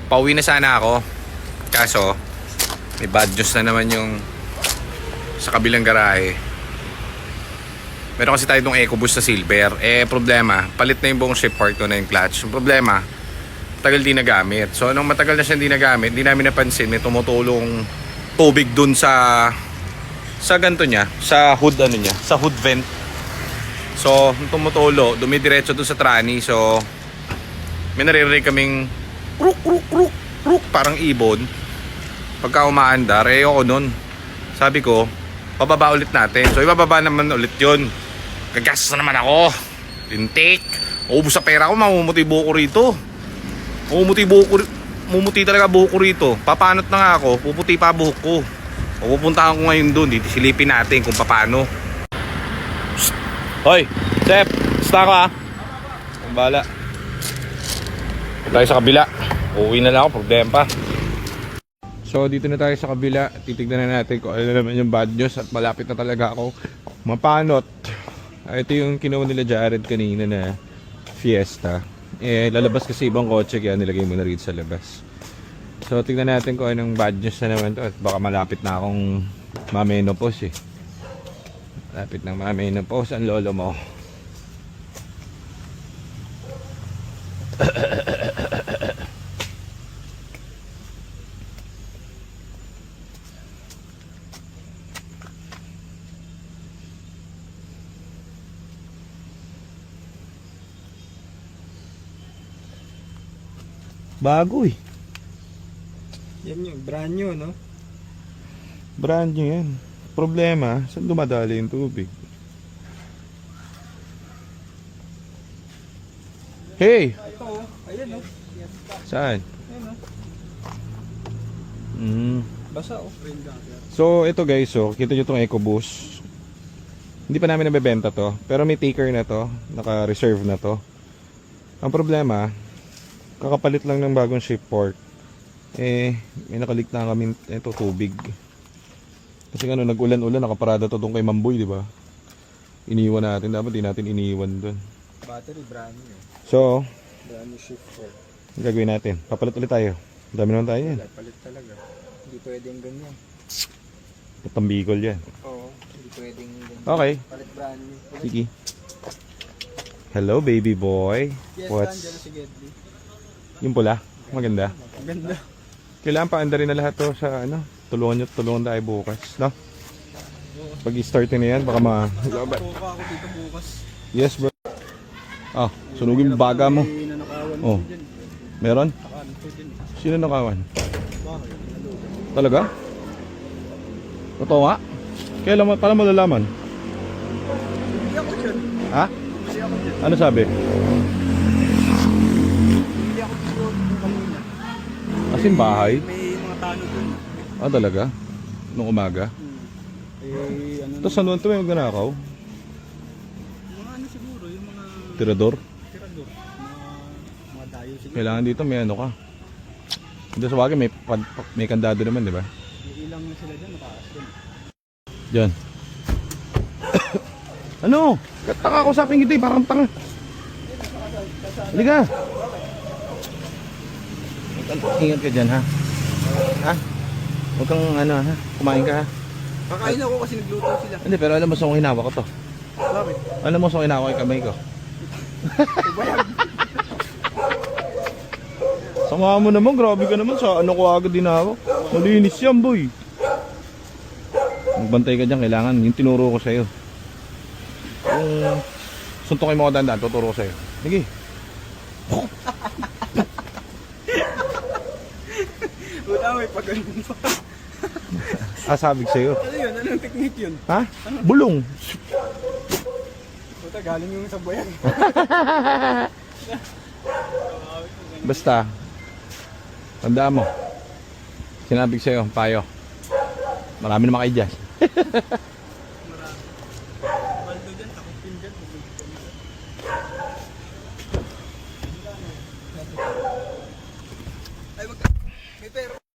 Pauwi na sana ako. Kaso, may bad news na naman yung sa kabilang garahe. Meron kasi tayo itong EcoBoost na silver. Problema, palit na yung buong shift part ko na yung clutch. Yung problema, tagal di nagamit. So, nung matagal na siya hindi nagamit, hindi namin napansin, may tumutulong tubig dun sa ganito niya, sa hood niya, sa hood vent. So, nung tumutulo, dumidiretso dun sa tranny. So, may naririnig kaming kruk, parang ibon. Pagka umaandar, ako nun. Sabi ko, pababa ulit natin. So, ibababa naman ulit yun. Gagastos na naman ako. Lintik. Maubos sa pera ko, mamumuti buko rito. Mumuti talaga buhok ko rito. Papanot na nga ako, puputi pa buhok ko. Pupuntahan ko ngayon doon, dito silipin natin kung paano. Hoy, Sep, basta ka ha. Ang bala. Tayo sa kabila. Uuwi na lang ako, problema pa. So dito na tayo sa kabila. Titignan na natin kung ano naman yung bad news. At malapit na talaga ako mapanot. Ito yung kinuha nila Jared kanina na Fiesta. Lalabas kasi ibang kotse, kaya nilagay mo na rin sa labas. So tignan natin kung anong bad news na naman to. At baka malapit na akong ma-menopause Malapit na ma-menopause ang lolo mo. Bago Yan yung brand new, no? Brand new yan. Problema, saan dumadali yung tubig? Hey! Ito, ayan, no? Saan? Ayan, no? Basa, So, ito guys, kita nyo itong EcoBoost. Hindi pa namin nabebenta to. Pero may taker na to. Naka-reserve na to. Ang problema, kakapalit lang ng bagong shift port. May nakalik na kami ito tubig. Kasi nag-ulan-ulan, nakaparada to doon kay Mamboy, di ba? Iniwan natin, dapat di natin iniwan doon. Battery brand new. So, Brand new shift port. ang gagawin natin? Papalit ulit tayo. Dami naman tayo yan. Palit talaga. Hindi pwedeng ganyan. Patambigol yan. Oo, hindi pwedeng ganyan. Okay. Palit brand new. Sige. Hello baby boy. Yes, What's nandiyan na si Gedley. yung pula? Maganda. Ganda. Kailangan paandarin na lahat to sa tulungan tayo bukas, no? Pag i-start na yan, baka Puka ako dito bukas. Yes bro. Sunugin yung baga mo. May nanakawan Oh. dyan. Meron? Nakawan ko dyan. Sino nakawan? Bakit? Talaga? Totoo nga? Kailan mo, paano malalaman? Hindi ako dyan. Ha? Hindi ako dyan. Ano sabi? Hindi ako dito kanina. As in bahay? May mga tano dun. Talaga? Nung umaga? Tapos ano ito may magnanakaw? Mga ano siguro, yung mga Tirador? tirador. Mga dayo siguro. Kailangan dito may ano ka. Hindi sa bagay may kandado naman, di ba? May ilang na sila dyan, mataas dun. Diyan. Ano? Taka ko sa aking ito parang tanga. Halika. Ingat ka dyan ha. Ha? Huwag kang ha. Kumain ka ha. Kakain ako kasi nagluto sila. Hindi, pero alam mo sa kong hinawa ko to. Bakit? Alam mo sa kong hinawa ko yung kamay ko. Sama mo naman, grabe ka naman sa ano ko agad dinawak. Malinis yan boy. Magbantay ka dyan, kailangan yung tinuro ko sa'yo. Kung suntok yung mga dandaan, tuturo ko sa'yo. Sige. Wala, may pagano'n pa. Sabi ko sa'yo. Ano yun? Anong technique yun? Ha? Bulong. Puta, galing yung sa bayan. Basta, tandaan mo. Sinabi ko sa'yo, payo. Marami naman kayo dyan.